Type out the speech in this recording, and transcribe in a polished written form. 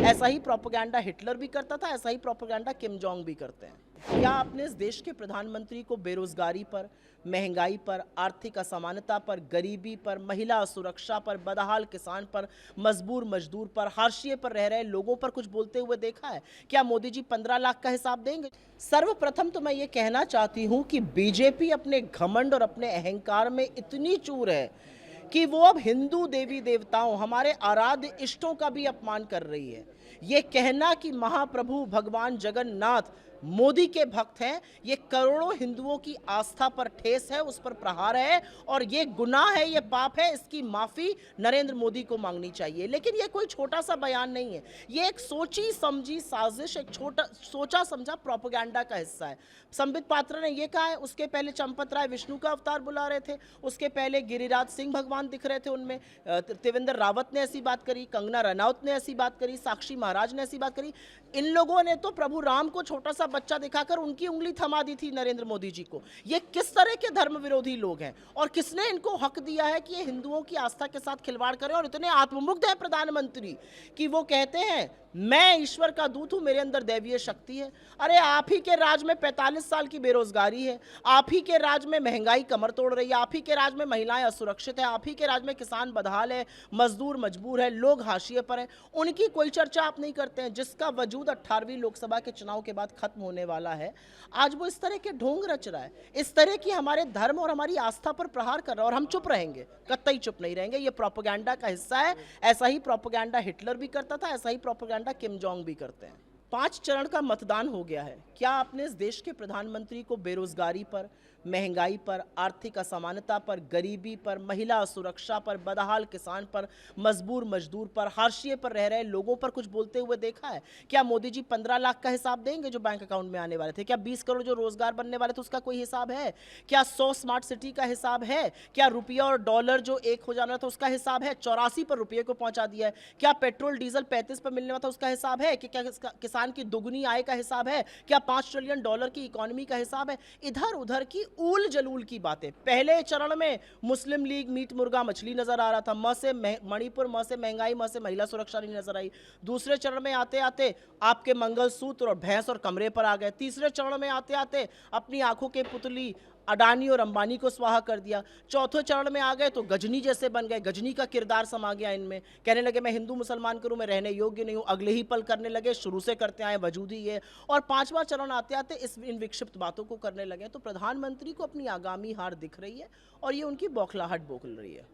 ऐसा ही propaganda Hitler भी करता था, ऐसा ही प्रोपेगेंडा किम जोंग भी करते हैं। क्या आपने इस देश के प्रधानमंत्री को बेरोजगारी पर, महंगाई पर, आर्थिक असमानता पर, गरीबी पर, महिला सुरक्षा पर, बदहाल किसान पर, मजबूर मजदूर पर, हाशिए पर रह रहे लोगों पर कुछ बोलते हुए देखा है? क्या मोदी जी 15 लाख का हिसाब देंगे? सर्वप्रथम तो मैं ये कहना चाहती हूँ कि बीजेपी अपने घमंड और अपने अहंकार में इतनी चूर है कि वो अब हिंदू देवी देवताओं, हमारे आराध्य इष्टों का भी अपमान कर रही है। ये कहना कि महाप्रभु भगवान जगन्नाथ मोदी के भक्त हैं, ये करोड़ों हिंदुओं की आस्था पर ठेस है, उस पर प्रहार है और ये गुनाह है, ये पाप है। इसकी माफी नरेंद्र मोदी को मांगनी चाहिए। लेकिन ये कोई छोटा सा बयान नहीं है, ये एक सोची समझी साजिश, एक छोटा सोचा समझा प्रोपेगेंडा का हिस्सा है। संबित पात्रा ने ये कहा है, उसके पहले चंपत राय विष्णु का अवतार बुला रहे थे, उसके पहले गिरिराज सिंह भगवान दिख रहे थे उनमें, त्रिवेंद्र रावत ने ऐसी बात करी, कंगना रनौत ने ऐसी बात करी, साक्षी महाराज ने ऐसी बात करी। इन लोगों ने तो प्रभु राम को छोटा सा बच्चा दिखाकर उनकी उंगली थमा दी थी नरेंद्र मोदी जी को। ये किस तरह के धर्म विरोधी लोग हैं और किसने इनको हक दिया है कि ये हिंदुओं की आस्था के साथ खिलवाड़ करें? और इतने आत्ममुग्ध हैं प्रधानमंत्री कि वो कहते हैं मैं ईश्वर का दूत हूं, मेरे अंदर दैवीय शक्ति है। अरे आप ही के राज में 45 साल की बेरोजगारी है, आप ही के राज में महंगाई कमर तोड़ रही है, आप ही के राज में महिलाएं असुरक्षित है, आप ही के राज में किसान बदहाल है, मजदूर मजबूर है, लोग हाशिए पर हैं। उनकी कोई चर्चा आप नहीं करते हैं, जिसका वजूद 18वीं लोकसभा के चुनाव के बाद खत्म होने वाला है। आज वो इस तरह के ढोंग रच रहा है, इस तरह की हमारे धर्म और हमारी आस्था पर प्रहार कर रहा है और हम चुप रहेंगे? कतई चुप नहीं रहेंगे। ये प्रोपेगेंडा का हिस्सा है। ऐसा ही प्रोपेगेंडा हिटलर भी करता था, ऐसा ही प्रोपेगेंडा किम जोंग भी करते हैं। 5 चरण का मतदान हो गया है। क्या आपने इस देश के प्रधानमंत्री को बेरोजगारी पर, महंगाई पर, आर्थिक असमानता पर, गरीबी पर, महिला सुरक्षा पर, बदहाल किसान पर, मजबूर मजदूर पर, हाशिए पर रह रहे लोगों पर कुछ बोलते हुए देखा है? क्या मोदी जी 15 लाख का हिसाब देंगे जो बैंक अकाउंट में आने वाले थे? क्या 20 करोड़ जो रोजगार बनने वाले थे उसका कोई हिसाब है? क्या 100 स्मार्ट सिटी का हिसाब है? क्या रुपया और डॉलर जो एक हो जाना था उसका हिसाब है? 84 पर रुपये को पहुंचा दिया है। क्या पेट्रोल डीजल 35 पर मिलने वाला था उसका हिसाब है? क्या किसान की दुगनी आय का हिसाब है? क्या 5 ट्रिलियन डॉलर की इकोनॉमी का हिसाब है? इधर उधर की ऊल जलूल की बातें। पहले चरण में मुस्लिम लीग मीट मुर्गा मछली नजर आ रहा था, म से मणिपुर, म से महंगाई, म से महिला सुरक्षा नहीं नजर आई। दूसरे चरण में आते आते आपके मंगलसूत्र और भैंस और कमरे पर आ गए। तीसरे चरण में आते आते अपनी आंखों के पुतली अडानी और अंबानी को स्वाहा कर दिया। चौथे चरण में आ गए तो गजनी जैसे बन गए, गजनी का किरदार समा गया इनमें। कहने लगे मैं हिंदू मुसलमान करूं, मैं रहने योग्य नहीं हूं। अगले ही पल करने लगे, शुरू से करते आए, वजूद ही है। और 5वां चरण आते आते इन विक्षिप्त बातों को करने लगे। तो प्रधानमंत्री को अपनी आगामी हार दिख रही है और ये उनकी बौखलाहट बोल रही है।